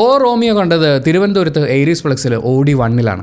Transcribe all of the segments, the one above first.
ഓ Romeo കണ്ടത് തിരുവനന്തപുരത്ത് എയ്രീസ് പ്ലക്സിൽ OD1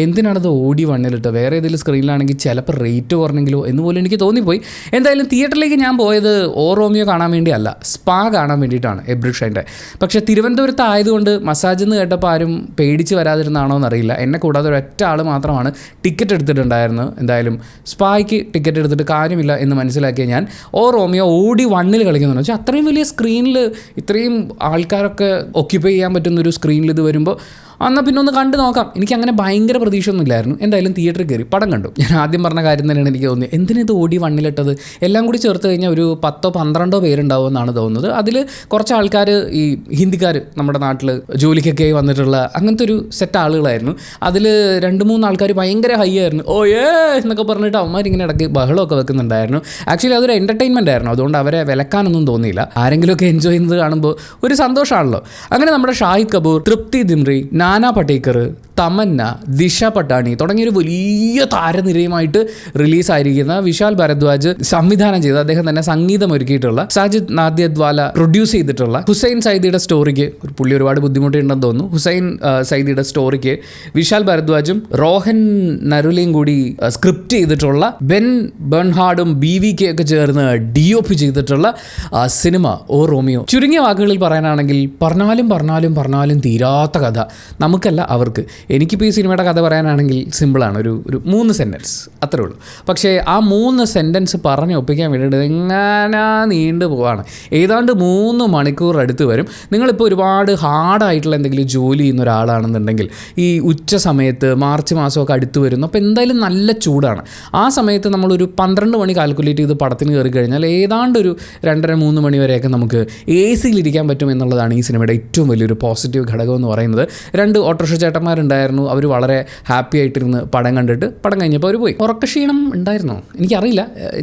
എന്തിനാണത് OD1 വേറെ ഏതെങ്കിലും സ്ക്രീനിലാണെങ്കിൽ ചിലപ്പോൾ റേറ്റ് കുറഞ്ഞെങ്കിലോ എന്ന് പോലും എനിക്ക് തോന്നിപ്പോയി. എന്തായാലും തിയേറ്ററിലേക്ക് ഞാൻ പോയത് ഓ റോമിയോ കാണാൻ വേണ്ടിയല്ല, സ്പാ കാണാൻ വേണ്ടിയിട്ടാണ് എബ്രിക് ഷൈൻ്റെ. പക്ഷേ തിരുവനന്തപുരത്ത് ആയതുകൊണ്ട് മസാജ് എന്ന് കേട്ടപ്പോൾ ആരും പേടിച്ച് വരാതിരുന്നാണോ എന്നറിയില്ല. എന്നെ കൂടാതെ ഒരൊറ്റ ആൾ മാത്രമാണ് ടിക്കറ്റ് എടുത്തിട്ടുണ്ടായിരുന്നത്. എന്തായാലും സ്പായ്ക്ക് ടിക്കറ്റ് എടുത്തിട്ട് കാര്യമില്ല എന്ന് മനസ്സിലാക്കിയ ഞാൻ ഓ റോമിയോ OD1 കളിക്കുന്നതെന്ന് വെച്ചാൽ അത്രയും വലിയ സ്ക്രീനിൽ ഇത്രയും ആൾക്കാരൊക്കെ ഒക്യുപ്പൈ ചെയ്യാൻ പറ്റുന്നൊരു സ്ക്രീനിൽ ഇത് വരുമ്പോൾ എന്നാൽ പിന്നെ ഒന്ന് കണ്ടു നോക്കാം. എനിക്ക് അങ്ങനെ ഭയങ്കര പ്രതീക്ഷയൊന്നുമില്ലായിരുന്നു. എന്തായാലും തിയേറ്ററിൽ കയറി പടം കണ്ടു. ഞാൻ ആദ്യം പറഞ്ഞ കാര്യം തന്നെയാണ് എനിക്ക് തോന്നിയത്. എന്തിനത് OD1 എല്ലാം കൂടി ചേർത്ത് കഴിഞ്ഞാൽ ഒരു 10-12 പേരുണ്ടാവും എന്നാണ് തോന്നുന്നത്. അതിൽ കുറച്ച് ആൾക്കാർ ഈ ഹിന്ദിക്കാർ നമ്മുടെ നാട്ടിൽ ജോലിക്കൊക്കെ വന്നിട്ടുള്ള അങ്ങനത്തെ ഒരു സെറ്റ് ആളുകളായിരുന്നു. അതിൽ 2-3 ആൾക്കാർ ഭയങ്കര ഹൈ ആയിരുന്നു. ഓ എന്നൊക്കെ പറഞ്ഞിട്ട് അവന്മാരിങ്ങനെ ഇടയ്ക്ക് ബഹളമൊക്കെ വെക്കുന്നുണ്ടായിരുന്നു. ആക്ച്വലി അതൊരു എൻ്റർടൈൻമെൻ്റ് ആയിരുന്നു. അതുകൊണ്ട് അവരെ വിലക്കാനൊന്നും തോന്നിയില്ല. ആരെങ്കിലുമൊക്കെ എൻജോയ് ചെയ്യുന്നത് കാണുമ്പോൾ ഒരു സന്തോഷമാണല്ലോ. അങ്ങനെ നമ്മുടെ ഷാഹിദ് കപൂർ, തൃപ്തി ദിമ്രി, നാനാ പടേക്കർ, തമന്ന, ദിശ പട്ടാണി തുടങ്ങിയൊരു വലിയ താരനിരയുമായിട്ട് റിലീസായിരിക്കുന്ന വിശാൽ ഭരദ്വാജ് സംവിധാനം ചെയ്ത് അദ്ദേഹം തന്നെ സംഗീതം ഒരുക്കിയിട്ടുള്ള, സാജിദ് നാദിയദ്വാല പ്രൊഡ്യൂസ് ചെയ്തിട്ടുള്ള ഹുസൈൻ സൈദിയുടെ സ്റ്റോറിക്ക് പുള്ളി ഒരുപാട് ബുദ്ധിമുട്ടുണ്ടെന്ന് തോന്നുന്നു. ഹുസൈൻ സൈദിയുടെ സ്റ്റോറിക്ക് വിശാൽ ഭരദ്വാജും റോഹൻ നരുലയും കൂടി സ്ക്രിപ്റ്റ് ചെയ്തിട്ടുള്ള, ബെൻ ബെർൺഹാർഡും BVK ഒക്കെ ചേർന്ന് DOP ചെയ്തിട്ടുള്ള സിനിമ ഓ റോമിയോ. ചുരുങ്ങിയ വാക്കുകളിൽ പറയാനാണെങ്കിൽ പറഞ്ഞാലും തീരാത്ത കഥ. നമുക്കല്ല അവർക്ക്. എനിക്കിപ്പോൾ ഈ സിനിമയുടെ കഥ പറയാനാണെങ്കിൽ സിമ്പിളാണ്. ഒരു 3 സെൻറ്റൻസ് അത്രേ ഉള്ളൂ. പക്ഷേ ആ 3 സെൻറ്റൻസ് പറഞ്ഞ് ഒപ്പിക്കാൻ വേണ്ടിയിട്ട് എങ്ങനെ നീണ്ടു പോവാണ്. ഏതാണ്ട് 3 മണിക്കൂർ അടുത്ത് വരും. നിങ്ങളിപ്പോൾ ഒരുപാട് ഹാർഡായിട്ടുള്ള എന്തെങ്കിലും ജോലി ചെയ്യുന്ന ഒരാളാണെന്നുണ്ടെങ്കിൽ ഈ ഉച്ച സമയത്ത് മാർച്ച് മാസമൊക്കെ അടുത്ത് വരുന്നു. അപ്പോൾ എന്തായാലും നല്ല ചൂടാണ്. ആ സമയത്ത് നമ്മളൊരു 12 മണി കാൽക്കുലേറ്റ് ചെയ്ത് പടത്തിന് കയറി കഴിഞ്ഞാൽ ഏതാണ്ട് ഒരു 2:30-3 മണി വരെയൊക്കെ നമുക്ക് AC-യിലിരിക്കാൻ പറ്റും എന്നുള്ളതാണ് ഈ സിനിമയുടെ ഏറ്റവും വലിയൊരു പോസിറ്റീവ് ഘടകം എന്ന് പറയുന്നത്. 2 ഓട്ടോറിക്ഷ ചേട്ടന്മാരുണ്ടായിരുന്നു. അവർ വളരെ ഹാപ്പി ആയിട്ടിരുന്ന് പടം കണ്ടിട്ട് പടം കഴിഞ്ഞപ്പോൾ അവർ പോയി. ഉറക്കക്ഷീണം ഉണ്ടായിരുന്നോ എനിക്കറിയില്ല.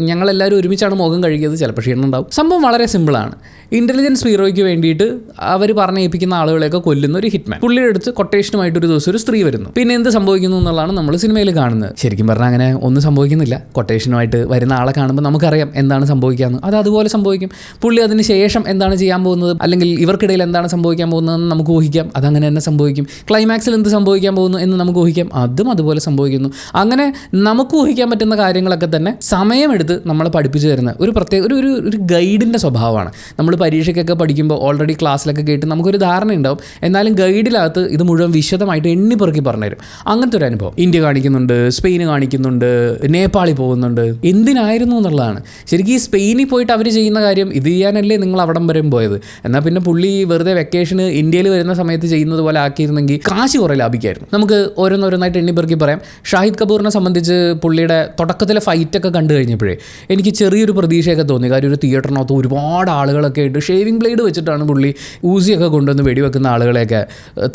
ഞങ്ങളെല്ലാവരും ഒരുമിച്ചാണ് മുഖം കഴുകിയത്. ചിലപ്പോൾ ക്ഷീണം ഉണ്ടാവും. സംഭവം വളരെ സിമ്പിളാണ്. ഇൻ്റലിജൻസ് ബ്യൂറോയ്ക്ക് വേണ്ടിയിട്ട് അവർ പറഞ്ഞേൽപ്പിക്കുന്ന ആളുകളെയൊക്കെ കൊല്ലുന്ന ഒരു ഹിറ്റ്മാൻ. പുള്ളിയുടെ അടുത്ത് കൊട്ടേഷനുമായിട്ട് ഒരു ദിവസം ഒരു സ്ത്രീ വരുന്നു. പിന്നെ എന്ത് സംഭവിക്കുന്നു എന്നുള്ളതാണ് നമ്മൾ സിനിമയിൽ കാണുന്നത്. ശരിക്കും പറഞ്ഞാൽ അങ്ങനെ ഒന്നും സംഭവിക്കുന്നില്ല. കൊട്ടേഷനുമായിട്ട് വരുന്ന ആളെ കാണുമ്പോൾ നമുക്കറിയാം എന്താണ് സംഭവിക്കാമെന്ന്. അത് അതുപോലെ സംഭവിക്കും. പുള്ളി അതിന് ശേഷം എന്താണ് ചെയ്യാൻ പോകുന്നത്, അല്ലെങ്കിൽ ഇവർക്കിടയിൽ എന്താണ് സംഭവിക്കാൻ പോകുന്നതെന്ന് നമുക്ക് ഊഹിക്കാം. അതങ്ങനെ തന്നെ സംഭവിക്കും. ക്ലൈമാക്സിൽ എന്ത് സംഭവിക്കാൻ പോകുന്നു എന്ന് നമുക്ക് ഊഹിക്കാം. അതും അതുപോലെ സംഭവിക്കുന്നു. അങ്ങനെ നമുക്ക് ഊഹിക്കാൻ പറ്റുന്ന കാര്യങ്ങളൊക്കെ തന്നെ സമയമെടുത്ത് നമ്മളെ പഠിപ്പിച്ചു തരുന്ന ഒരു പ്രത്യേക ഒരു ഗൈഡിൻ്റെ സ്വഭാവമാണ്. നമ്മൾ പരീക്ഷയ്ക്കൊക്കെ പഠിക്കുമ്പോൾ ഓൾറെഡി ക്ലാസ്സിലൊക്കെ കേട്ട് നമുക്കൊരു ധാരണ ഉണ്ടാവും. എന്നാലും ഗൈഡിനകത്ത് ഇത് മുഴുവൻ വിശദമായിട്ട് എണ്ണിപ്പെറുക്കി പറഞ്ഞുതരും. അങ്ങനത്തെ ഒരു അനുഭവം ഇന്ത്യ കാണിക്കുന്നുണ്ട്, സ്പെയിൻ കാണിക്കുന്നുണ്ട്, നേപ്പാളിൽ പോകുന്നുണ്ട്. എന്തിനായിരുന്നു എന്നുള്ളതാണ്. ശരിക്കും ഈ സ്പെയിനിൽ പോയിട്ട് അവർ ചെയ്യുന്ന കാര്യം ഇത് ചെയ്യാനല്ലേ നിങ്ങൾ അവിടം വരെ പോയത്. എന്നാൽ പിന്നെ പുള്ളി വെറുതെ വെക്കേഷന് ഇന്ത്യയിൽ വരുന്ന സമയത്ത് ചെയ്യുന്നത് പോലെ ആക്കിയിരുന്നെങ്കിൽ കാശ് കുറേ ലാഭിക്കായിരുന്നു. നമുക്ക് ഓരോന്നോരോന്നായിട്ട് എണ്ണിപ്പെറുക്കി പറയാം. ഷാഹിദ് കപൂറിനെ സംബന്ധിച്ച് പുള്ളിയുടെ തുടക്കത്തിലെ ഫൈറ്റൊക്കെ കണ്ടു കഴിഞ്ഞപ്പോഴേ എനിക്ക് ചെറിയൊരു പ്രതീക്ഷയൊക്കെ തോന്നി. കാര്യം ഒരു തിയേറ്ററിനകത്ത് ഒരുപാട് ആളുകളൊക്കെ ആയിട്ട് ഷേവിംഗ് ബ്ലേഡ് വെച്ചിട്ടാണ് പുള്ളി ഊസിയൊക്കെ കൊണ്ടുവന്ന് വെടിവെക്കുന്ന ആളുകളെയൊക്കെ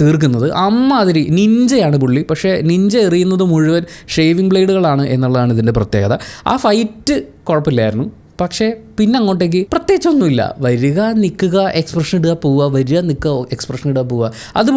തീർക്കുന്നത്. അമ്മാതിരി നിഞ്ചയാണ് പുള്ളി. പക്ഷേ നിഞ്ച എറിയുന്നത് മുഴുവൻ ഷേവിംഗ് ബ്ലേഡുകളാണ് എന്നുള്ളതാണ് ഇതിൻ്റെ പ്രത്യേകത. ആ ഫൈറ്റ് കുഴപ്പമില്ലായിരുന്നു. പക്ഷേ പിന്നെ അങ്ങോട്ടേക്ക് പ്രത്യേകിച്ചൊന്നുമില്ല. വരിക, നിൽക്കുക, എക്സ്പ്രഷൻ ഇടുക, പോവുക, വരിക, നിൽക്കുക, എക്സ്പ്രഷൻ ഇടുക, പോവുക. അത്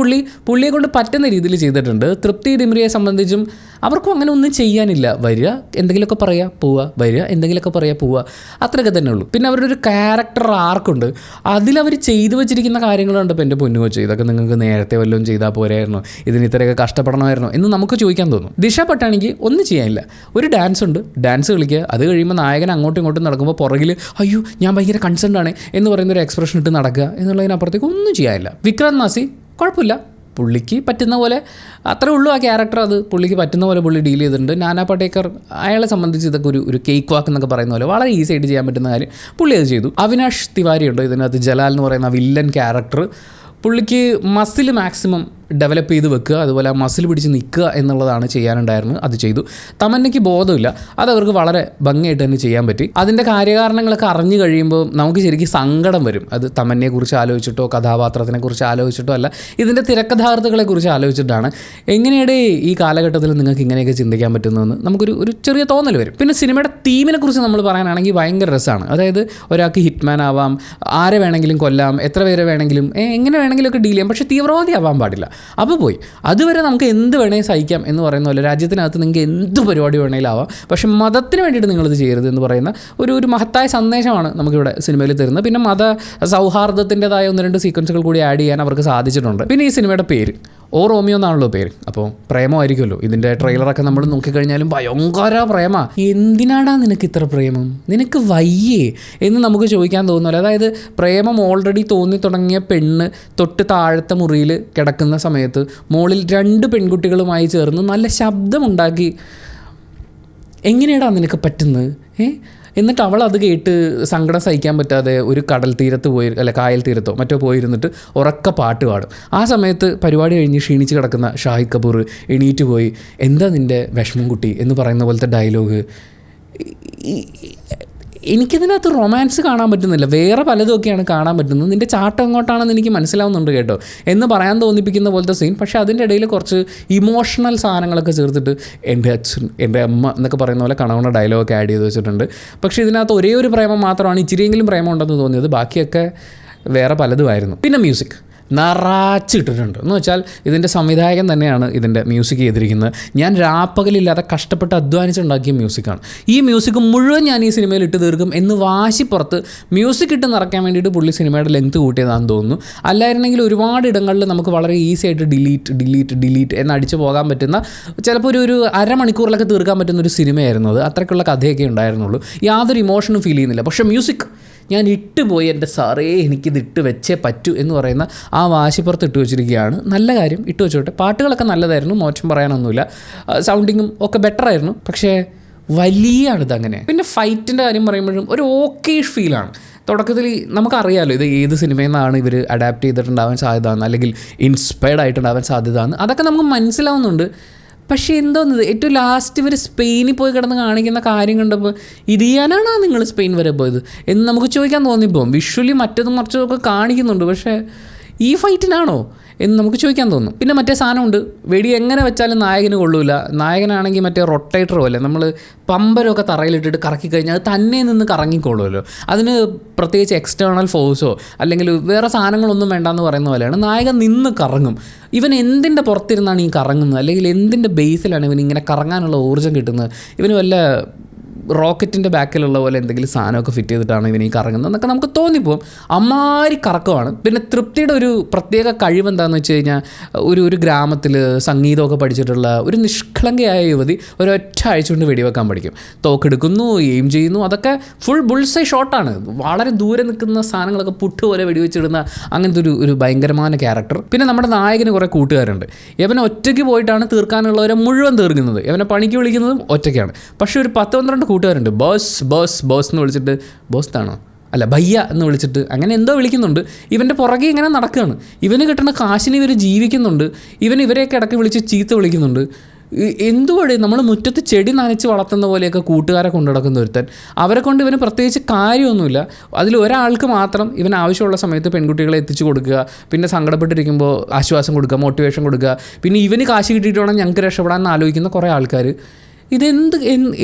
പുള്ളിയെ കൊണ്ട് പറ്റുന്ന രീതിയിൽ ചെയ്തിട്ടുണ്ട്. തൃപ്തി ദിമ്രിയെ സംബന്ധിച്ചും അവർക്കും അങ്ങനെ ഒന്നും ചെയ്യാനില്ല. വരിക, എന്തെങ്കിലുമൊക്കെ പറയുക, പോവുക, വരിക, എന്തെങ്കിലുമൊക്കെ പറയുക, പോവുക, അത്രയൊക്കെ തന്നെ ഉള്ളൂ. പിന്നെ അവരുടെ ഒരു ക്യാരക്ടർ ആർക്കുണ്ട്. അതിലവർ ചെയ്തു വെച്ചിരിക്കുന്ന കാര്യങ്ങളുണ്ട്. ഇപ്പോൾ എൻ്റെ പൊന്നു വെച്ചു ഇതൊക്കെ നിങ്ങൾക്ക് നേരത്തെ വല്ലതും ചെയ്താൽ പോരായിരുന്നു, ഇതിന് ഇത്രയൊക്കെ കഷ്ടപ്പെടണമായിരുന്നു എന്ന് നമുക്ക് ചോദിക്കാൻ തോന്നും. ദിശ പട്ടാണിക്ക് ഒന്നും ചെയ്യാനില്ല. ഒരു ഡാൻസ് ഉണ്ട്, ഡാൻസ് കളിക്കുക. അത് കഴിയുമ്പോൾ നായകൻ അങ്ങോട്ടും ഇങ്ങോട്ടും നടക്കുമ്പോൾ പുറകിൽ അയ്യോ ഞാൻ ഭയങ്കര കൺസേൺഡ് ആണ് എന്ന് പറയുന്നൊരു എക്സ്പ്രഷൻ ഇട്ട് നടക്കുക എന്നുള്ളതിനപ്പുറത്തേക്ക് ഒന്നും ചെയ്യാനില്ല. വിക്രാന്ത് മാസി കുഴപ്പമില്ല, പുള്ളിക്ക് പറ്റുന്ന പോലെ അത്രേ ഉള്ളൂ. ആ ക്യാരക്ടർ അത് പുള്ളിക്ക് പറ്റുന്ന പോലെ പുള്ളി ഡീൽ ചെയ്തിട്ടുണ്ട്. നാനാ പടേക്കർ അയാളെ സംബന്ധിച്ച് ഇതൊക്കെ ഒരു കേക്ക് വാക്ക് എന്നൊക്കെ പറയുന്ന പോലെ വളരെ ഈസി ആയിട്ട് ചെയ്യാൻ പറ്റുന്ന കാര്യം പുള്ളി അത് ചെയ്തു. അവിനാഷ് തിവാരി ഉണ്ട് ഇതിനകത്ത്. ജലാൽ എന്ന് പറയുന്ന വില്ലൻ ക്യാരക്ടർ. പുള്ളിക്ക് മസിൽ മാക്സിമം ഡെവലപ്പ് ചെയ്ത് വെക്കുക, അതുപോലെ ആ മസിൽ പിടിച്ച് നിൽക്കുക എന്നുള്ളതാണ് ചെയ്യാനുണ്ടായിരുന്നത്. അത് ചെയ്തു. തമന്നയ്ക്ക് ബോധമില്ല. അതവർക്ക് വളരെ ഭംഗിയായിട്ട് തന്നെ ചെയ്യാൻ പറ്റി. അതിൻ്റെ കാര്യകാരണങ്ങളൊക്കെ അറിഞ്ഞു കഴിയുമ്പോൾ നമുക്ക് ശരിക്കും സങ്കടം വരും. അത് തമന്നയെക്കുറിച്ച് ആലോചിച്ചിട്ടോ കഥാപാത്രത്തിനെക്കുറിച്ച് ആലോചിച്ചിട്ടോ അല്ല, ഇതിൻ്റെ തിരക്കഥാർത്ഥകളെക്കുറിച്ച് ആലോചിച്ചിട്ടാണ്. എങ്ങനെയാണ് ഈ കാലഘട്ടത്തിൽ നിങ്ങൾക്ക് ഇങ്ങനെയൊക്കെ ചിന്തിക്കാൻ പറ്റുന്നതെന്ന് നമുക്കൊരു ചെറിയ തോന്നൽ വരും. പിന്നെ സിനിമയുടെ തീമിനെ കുറിച്ച് നമ്മൾ പറയാനാണെങ്കിൽ ഭയങ്കര രസമാണ്. അതായത് ഒരാൾക്ക് ഹിറ്റ്മാൻ ആവാം, ആരെ വേണമെങ്കിലും കൊല്ലാം, എത്ര പേരെ വേണമെങ്കിലും എങ്ങനെ വേണമെങ്കിലും ഒക്കെ ഡീൽ ചെയ്യാം. പക്ഷേ തീവ്രവാദി ആവാൻ പാടില്ല. അപ്പോൾ പോയി. അതുവരെ നമുക്ക് എന്ത് വേണേൽ സഹിക്കാം എന്ന് പറയുന്ന പോലെ രാജ്യത്തിനകത്ത് നിങ്ങൾക്ക് എന്ത് പരിപാടി വേണമെങ്കിലും ആവാം, പക്ഷേ മതത്തിന് വേണ്ടിയിട്ട് നിങ്ങളിത് ചെയ്യരുത് എന്ന് പറയുന്ന ഒരു മഹത്തായ സന്ദേശമാണ് നമുക്കിവിടെ സിനിമയിൽ തരുന്നത്. പിന്നെ മത സൗഹാർദ്ദത്തിൻ്റെതായ 1-2 സീക്വൻസുകൾ കൂടി ആഡ് ചെയ്യാൻ അവർക്ക് സാധിച്ചിട്ടുണ്ട്. പിന്നെ ഈ സിനിമയുടെ പേര് ഓ റോമിയോ എന്നാണല്ലോ പേര്. അപ്പോൾ പ്രേമമായിരിക്കുമല്ലോ. ഇതിൻ്റെ ട്രെയിലറൊക്കെ നമ്മൾ നോക്കിക്കഴിഞ്ഞാലും ഭയങ്കര പ്രേമ. എന്തിനാടാ നിനക്ക് ഇത്ര പ്രേമം, നിനക്ക് വയ്യേ എന്ന് നമുക്ക് ചോദിക്കാൻ തോന്നുമല്ലോ. അതായത് പ്രേമം ഓൾറെഡി തോന്നി തുടങ്ങിയ പെണ്ണ് തൊട്ട് താഴത്തെ മുറിയിൽ കിടക്കുന്ന സമയത്ത് മുകളിൽ 2 പെൺകുട്ടികളുമായി ചേർന്ന് നല്ല ശബ്ദമുണ്ടാക്കി എങ്ങനെയാടാ നിനക്ക് പറ്റുന്നത്? എന്നിട്ട് അവൾ അത് കേട്ട് സങ്കടം സഹിക്കാൻ പറ്റാതെ ഒരു കടൽ തീരത്ത് പോയി, അല്ല കായൽ തീരത്തോ മറ്റോ പോയിരുന്നിട്ട് ഉറക്ക പാട്ട് പാടും. ആ സമയത്ത് പരിപാടി കഴിഞ്ഞ് ക്ഷീണിച്ച് കിടക്കുന്ന ഷാഹിദ് കപൂർ എണീറ്റ് പോയി എന്താ നിൻ്റെ വിഷമം കുട്ടി എന്ന് പറയുന്ന പോലത്തെ ഡയലോഗ്. എനിക്കിതിനകത്ത് റൊമാൻസ് കാണാൻ പറ്റുന്നില്ല, വേറെ പലതൊക്കെയാണ് കാണാൻ പറ്റുന്നത്. നിൻ്റെ ചാട്ടം എങ്ങോട്ടാണെന്ന് എനിക്ക് മനസ്സിലാവുന്നുണ്ട് കേട്ടോ എന്ന് പറയാൻ തോന്നിപ്പിക്കുന്ന പോലത്തെ സീൻ. പക്ഷേ അതിൻ്റെ ഇടയിൽ കുറച്ച് ഇമോഷണൽ സാധനങ്ങളൊക്കെ ചേർത്തിട്ട് എൻ്റെ അച്ഛൻ എൻ്റെ അമ്മ എന്നൊക്കെ പറയുന്ന പോലെ കണവണ ഡയലോഗൊക്കെ ആഡ് ചെയ്ത് വെച്ചിട്ടുണ്ട്. പക്ഷേ ഇതിനകത്ത് ഒരേ ഒരു പ്രേമം മാത്രമാണ് ഇച്ചിരിയെങ്കിലും പ്രേമം ഉണ്ടെന്ന് തോന്നിയത്, ബാക്കിയൊക്കെ വേറെ പലതുമായിരുന്നു. പിന്നെ മ്യൂസിക് നിറച്ചിട്ടിട്ടുണ്ട് എന്ന് വെച്ചാൽ ഇതിൻ്റെ സംവിധായകൻ തന്നെയാണ് ഇതിൻ്റെ മ്യൂസിക് ചെയ്തിരിക്കുന്നത്. ഞാൻ രാപ്പകലില്ലാതെ കഷ്ടപ്പെട്ട് അധ്വാനിച്ചുണ്ടാക്കിയ മ്യൂസിക്കാണ്. ഈ മ്യൂസിക് മുഴുവൻ ഞാൻ ഈ സിനിമയിൽ ഇട്ട് തീർക്കും എന്ന് വാശിപ്പുറത്ത് മ്യൂസിക് ഇട്ട് നിറയ്ക്കാൻ വേണ്ടിയിട്ട് പുള്ളി സിനിമയുടെ ലെങ്ത് കൂട്ടിയതാണെന്ന് തോന്നുന്നു. അല്ലായിരുന്നെങ്കിൽ ഒരുപാട് ഇടങ്ങളിൽ നമുക്ക് വളരെ ഈസി ആയിട്ട് ഡിലീറ്റ് എന്ന് അടിച്ചു പോകാൻ പറ്റുന്ന, ചിലപ്പോൾ ഒരു അരമണിക്കൂറിലൊക്കെ തീർക്കാൻ പറ്റുന്ന ഒരു സിനിമയായിരുന്നു അത്. അത്രയ്ക്കുള്ള കഥയൊക്കെ ഉണ്ടായിരുന്നുള്ളൂ. യാതൊരു ഇമോഷനും ഫീൽ ചെയ്യുന്നില്ല. പക്ഷേ മ്യൂസിക് ഞാൻ ഇട്ടുപോയി, എൻ്റെ സാറേ എനിക്കിത് ഇട്ട് വെച്ചേ പറ്റൂ എന്ന് പറയുന്ന ആ വാശിപ്പുറത്ത് ഇട്ട് വെച്ചിരിക്കുകയാണ്. നല്ല കാര്യം, ഇട്ട് വെച്ചോട്ടെ. പാട്ടുകളൊക്കെ നല്ലതായിരുന്നു, മോശം പറയാനൊന്നുമില്ല. സൗണ്ടിങ്ങും ഒക്കെ ബെറ്ററായിരുന്നു. പക്ഷേ വലിയാണിതങ്ങനെ. പിന്നെ ഫൈറ്റിൻ്റെ കാര്യം പറയുമ്പോഴും ഒരു ഓക്കേഷ് ഫീലാണ്. തുടക്കത്തിൽ നമുക്കറിയാമല്ലോ ഇത് ഏത് സിനിമയിൽ നിന്നാണ് ഇവർ അഡാപ്റ്റ് ചെയ്തിട്ടുണ്ടാവാൻ സാധ്യത, അല്ലെങ്കിൽ ഇൻസ്പയർഡ് ആയിട്ടുണ്ടാവാൻ സാധ്യത, അതൊക്കെ നമുക്ക് മനസ്സിലാവുന്നുണ്ട്. പക്ഷേ എന്തോന്നത് ഏറ്റവും ലാസ്റ്റ് ഇവർ സ്പെയിനിൽ പോയി കിടന്ന് കാണിക്കുന്ന കാര്യം കണ്ടപ്പോൾ ഇത് ചെയ്യാനാണോ നിങ്ങൾ സ്പെയിൻ വരെ പോയത് എന്ന് നമുക്ക് ചോദിക്കാൻ തോന്നിപ്പോകും. വിഷ്വലി മറ്റതും മറിച്ചതൊക്കെ കാണിക്കുന്നുണ്ട്, പക്ഷേ ഈ ഫൈറ്റിനാണോ എന്ന് നമുക്ക് ചോദിക്കാൻ തോന്നും. പിന്നെ മറ്റേ സാധനമുണ്ട്, വെടി എങ്ങനെ വെച്ചാലും നായകന് കൊള്ളൂല. നായകനാണെങ്കിൽ മറ്റേ റൊട്ടേറ്ററോ അല്ലേ, നമ്മൾ പമ്പരമൊക്കെ തറയിലിട്ടിട്ട് കറക്കി കഴിഞ്ഞാൽ അത് തന്നെ നിന്ന് കറങ്ങിക്കൊള്ളുമല്ലോ. അതിന് പ്രത്യേകിച്ച് എക്സ്റ്റേണൽ ഫോഴ്സോ അല്ലെങ്കിൽ വേറെ സാധനങ്ങളൊന്നും വേണ്ടെന്ന് പറയുന്ന പോലെയാണ്. നായകൻ നിന്ന് കറങ്ങും. ഇവൻ എന്തിൻ്റെ പുറത്തിരുന്നാണ് ഈ കറങ്ങുന്നത്, അല്ലെങ്കിൽ എന്തിൻ്റെ ബേസിലാണ് ഇവൻ ഇങ്ങനെ കറങ്ങാനുള്ള ഊർജ്ജം കിട്ടുന്നത്? ഇവന് വല്ല റോക്കറ്റിൻ്റെ ബാക്കിലുള്ള പോലെ എന്തെങ്കിലും സാധനമൊക്കെ ഫിറ്റ് ചെയ്തിട്ടാണ് ഇവന് ഈ കറങ്ങുന്നത് എന്നൊക്കെ നമുക്ക് തോന്നിപ്പോവും. അമ്മാരി കറക്കമാണ്. പിന്നെ തൃപ്തിയുടെ ഒരു പ്രത്യേക കഴിവ് എന്താണെന്ന് വെച്ച് കഴിഞ്ഞാൽ ഒരു ഗ്രാമത്തിൽ സംഗീതമൊക്കെ പഠിച്ചിട്ടുള്ള ഒരു നിഷ്കളങ്കയായ യുവതി ഒരൊറ്റ ആഴ്ച കൊണ്ട് വെടിവെക്കാൻ പഠിക്കും. തോക്കെടുക്കുന്നു, എയിം ചെയ്യുന്നു, അതൊക്കെ ഫുൾ ബുൾസൈ ഷോട്ടാണ്. വളരെ ദൂരെ നിൽക്കുന്ന സാധനങ്ങളൊക്കെ പുട്ട് പോലെ വെടിവെച്ചിടുന്ന അങ്ങനത്തെ ഒരു ഭയങ്കരമായ ക്യാരക്ടർ. പിന്നെ നമ്മുടെ നായകന് കുറേ കൂട്ടുകാരുണ്ട്. ഇവനെ ഒറ്റയ്ക്ക് പോയിട്ടാണ് തീർക്കാനുള്ളവരെ മുഴുവൻ തീർക്കുന്നത്. ഇവനെ പണിക്ക് വിളിക്കുന്നതും ഒറ്റയ്ക്കാണ്. പക്ഷേ ഒരു 10-12 കൂട്ടുകാരുണ്ട്. ബോസ് എന്ന് വിളിച്ചിട്ട്, ബോസ് താണോ അല്ല ഭയ്യ എന്ന് വിളിച്ചിട്ട് അങ്ങനെ എന്തോ വിളിക്കുന്നുണ്ട്. ഇവൻ്റെ പുറകെ ഇങ്ങനെ നടക്കുകയാണ്. ഇവന് കിട്ടുന്ന കാശിന് ഇവർ ജീവിക്കുന്നുണ്ട്. ഇവരെയൊക്കെ ഇടയ്ക്ക് വിളിച്ച് ചീത്ത വിളിക്കുന്നുണ്ട്. എന്തുവഴി നമ്മൾ മുറ്റത്ത് ചെടി നനച്ച് വളർത്തുന്ന പോലെയൊക്കെ കൂട്ടുകാരെ കൊണ്ടു നടക്കുന്ന ഒരുത്തൻ. അവരെ കൊണ്ട് ഇവന് പ്രത്യേകിച്ച് കാര്യമൊന്നുമില്ല. അതിൽ ഒരാൾക്ക് മാത്രം ഇവൻ ആവശ്യമുള്ള സമയത്ത് പെൺകുട്ടികളെ എത്തിച്ചു കൊടുക്കുക, പിന്നെ സങ്കടപ്പെട്ടിരിക്കുമ്പോൾ ആശ്വാസം കൊടുക്കുക, മോട്ടിവേഷൻ കൊടുക്കുക, പിന്നെ ഇവന് കാശ് കിട്ടിയിട്ട് വേണം ഞങ്ങൾക്ക് രക്ഷപ്പെടാൻ എന്ന് ആലോചിക്കുന്ന കുറേ ആൾക്കാർ.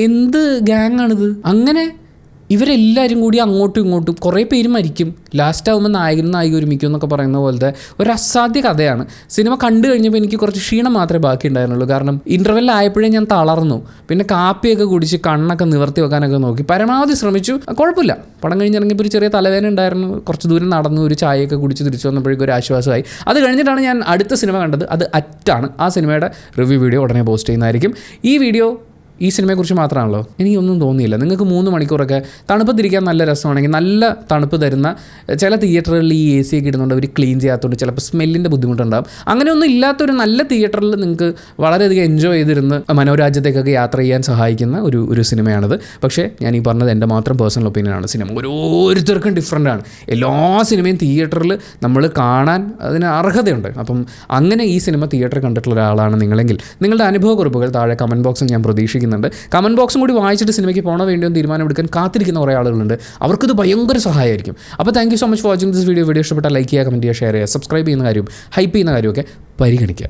എന്ത് ഗ്യാങ്ങാണിത്? അങ്ങനെ ഇവരെല്ലാവരും കൂടി അങ്ങോട്ടും ഇങ്ങോട്ടും കുറേ പേര് മരിക്കും. ലാസ്റ്റ് ആകുമ്പോൾ നായകൻ ഒരുമിക്കും എന്നൊക്കെ പറയുന്ന പോലത്തെ ഒരു അസാധ്യ കഥയാണ്. സിനിമ കണ്ടു കഴിഞ്ഞപ്പോൾ എനിക്ക് കുറച്ച് ക്ഷീണം മാത്രമേ ബാക്കി ഉണ്ടായിരുന്നുള്ളൂ. കാരണം ഇൻ്റർവെല്ലായപ്പോഴേ ഞാൻ തളർന്നു. പിന്നെ കാപ്പിയൊക്കെ കുടിച്ച് കണ്ണൊക്കെ നിവർത്തി വെക്കാനൊക്കെ നോക്കി, പരമാവധി ശ്രമിച്ചു. കുഴപ്പമില്ല. പടം കഴിഞ്ഞിറങ്ങിയപ്പോൾ ഒരു ചെറിയ തലവേദന ഉണ്ടായിരുന്നു. കുറച്ച് ദൂരം നടന്നു, ഒരു ചായയൊക്കെ കുടിച്ച് തിരിച്ചു വന്നപ്പോഴേക്കും ഒരു ആശ്വാസമായി. അത് കഴിഞ്ഞിട്ടാണ് ഞാൻ അടുത്ത സിനിമ കണ്ടത്. അത് അറ്റാണ്. ആ സിനിമയുടെ റിവ്യൂ വീഡിയോ ഉടനെ പോസ്റ്റ് ചെയ്യുന്നതായിരിക്കും. ഈ വീഡിയോ ഈ സിനിമയെക്കുറിച്ച് മാത്രമാണല്ലോ, എനിക്കൊന്നും തോന്നിയില്ല. നിങ്ങൾക്ക് 3 മണിക്കൂറൊക്കെ തണുപ്പത്തിരിക്കാൻ നല്ല രസമാണെങ്കിൽ, നല്ല തണുപ്പ് തരുന്ന ചില തിയേറ്ററുകളിൽ ഈ AC ഒക്കെ ഇടുന്നുണ്ട്, അവർ ക്ലീൻ ചെയ്യാത്തതുകൊണ്ട് ചിലപ്പോൾ സ്മെല്ലിൻ്റെ ബുദ്ധിമുട്ടുണ്ടാകും. അങ്ങനെയൊന്നും ഇല്ലാത്തൊരു നല്ല തിയേറ്ററിൽ നിങ്ങൾക്ക് വളരെയധികം എൻജോയ് ചെയ്തിരുന്ന് മനോരാജ്യത്തേക്കൊക്കെ യാത്ര ചെയ്യാൻ സഹായിക്കുന്ന ഒരു സിനിമയാണിത്. പക്ഷേ ഞാൻ ഈ പറഞ്ഞത് എൻ്റെ മാത്രം പേഴ്സണൽ ഒപ്പീനിയനാണ്. സിനിമ ഓരോരുത്തർക്കും ഡിഫറൻ്റാണ്. എല്ലാ സിനിമയും തിയേറ്ററിൽ നമ്മൾ കാണാൻ അതിന് അർഹതയുണ്ട്. അപ്പം അങ്ങനെ ഈ സിനിമ തിയേറ്ററിൽ കണ്ടിട്ടുള്ള ഒരാളാണ് നിങ്ങളെങ്കിൽ നിങ്ങളുടെ അനുഭവക്കുറിപ്പുകൾ താഴെ കമൻറ്റ് ബോക്സിൽ ഞാൻ പ്രതീക്ഷിക്കുന്നു. കമൻറ്റ് ബോക്സും കൂടി വായിച്ചിട്ട് സിനിമയ്ക്ക് പോകണോ വേണ്ടിയോ തീരുമാനമെടുക്കാൻ കാത്തിരിക്കുന്ന കുറേ ആളുകളുണ്ട്. അവർക്കിത് ഭയങ്കര സഹായമായിരിക്കും. അപ്പോൾ thank you so much for watching this video. ഇഷ്ടപ്പെട്ടാൽ ലൈക്ക് ചെയ്യുക, കമൻറ്റ് ചെയ്യുക, ഷെയർ ചെയ്യുക, സബ്സ്ക്രൈബ് ചെയ്യുന്ന കാര്യവും ഹൈപ്പ് ചെയ്യുന്ന കാര്യമൊക്കെ പരിഗണിക്കുക.